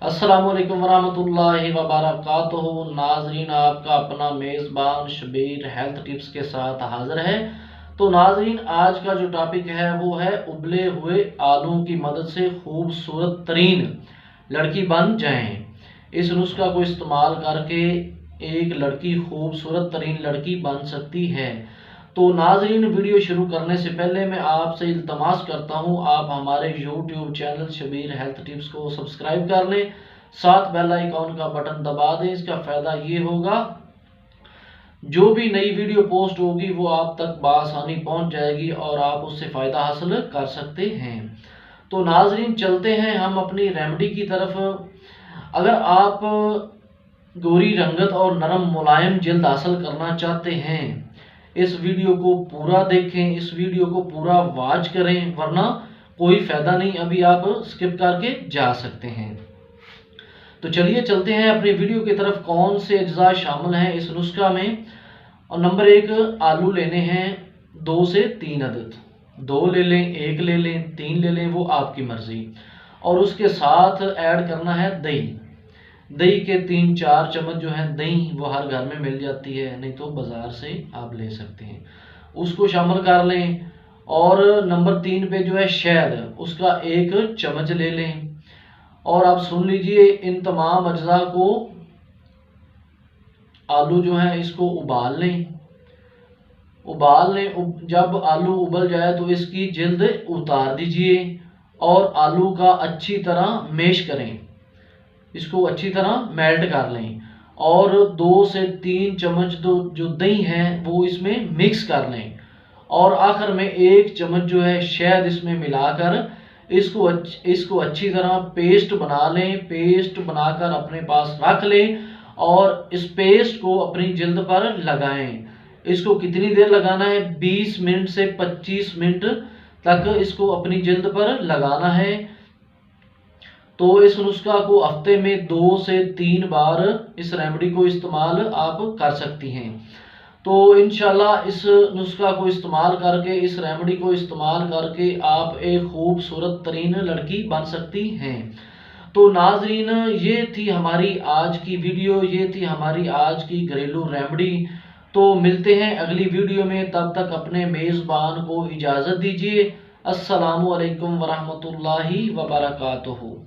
अस्सलामुअलैकुम वरहमतुल्लाहि वबरकातुहू। नाजरीन, आपका अपना मेज़बान शबीर हेल्थ टिप्स के साथ हाज़िर है। तो नाजरीन, आज का जो टॉपिक है वो है उबले हुए आलू की मदद से खूबसूरत तरीन लड़की बन जाएं। इस नुस्खा को इस्तेमाल करके एक लड़की खूबसूरत तरीन लड़की बन सकती है। तो नाजरीन, वीडियो शुरू करने से पहले मैं आपसे इल्तमास करता हूं, आप हमारे YouTube channel Shabir health tips को सब्सक्राइब कर लें, साथ बेल आइकॉन का बटन दबा दें। इसका फ़ायदा ये होगा, जो भी नई वीडियो पोस्ट होगी वो आप तक बआसानी पहुंच जाएगी और आप उससे फ़ायदा हासिल कर सकते हैं। तो नाजरीन, चलते हैं हम अपनी रेमेडी की तरफ। अगर आप गोरी रंगत और नरम मुलायम जल्द हासिल करना चाहते हैं, इस वीडियो को पूरा देखें, इस वीडियो को पूरा वॉच करें, वरना कोई फ़ायदा नहीं, अभी आप स्किप करके जा सकते हैं। तो चलिए चलते हैं अपनी वीडियो की तरफ। कौन से अज्जा शामिल हैं इस नुस्खा में। और नंबर 1, आलू लेने हैं 2 से 3 अदद। 2 ले लें, 1 ले लें, 3 ले लें, वो आपकी मर्ज़ी। और उसके साथ ऐड करना है दही। दही के 3-4 चम्मच जो है, दही वो हर घर में मिल जाती है, नहीं तो बाज़ार से आप ले सकते हैं, उसको शामिल कर लें। और नंबर 3 पे जो है शहद, उसका 1 चम्मच ले लें। और आप सुन लीजिए, इन तमाम अज्जा को, आलू जो है इसको उबाल लें। जब आलू उबल जाए तो इसकी जिल्द उतार दीजिए और आलू का अच्छी तरह मैश करें, इसको अच्छी तरह मेल्ट कर लें। और 2 से 3 चम्मच जो दही है वो इसमें मिक्स कर लें। और आखिर में 1 चम्मच जो है शहद इसमें मिलाकर इसको अच्छी तरह पेस्ट बना लें। पेस्ट बनाकर अपने पास रख लें और इस पेस्ट को अपनी जिल्द पर लगाएं। इसको कितनी देर लगाना है? 20 मिनट से 25 मिनट तक इसको अपनी जिल्द पर लगाना है। तो इस नुस्खा को हफ्ते में 2 से 3 बार इस रेमेडी को इस्तेमाल आप कर सकती हैं। तो इंशाल्लाह इस नुस्खा को इस्तेमाल करके, इस रेमेडी को इस्तेमाल करके आप एक खूबसूरत तरीन लड़की बन सकती हैं। तो नाजरीन, ये थी हमारी आज की वीडियो, ये थी हमारी आज की घरेलू रेमेडी। तो मिलते हैं अगली वीडियो में, तब तक अपने मेज़बान को इजाज़त दीजिए। अस्सलामु अलैकुम वरहमतुल्लाहि वबरकातुहू।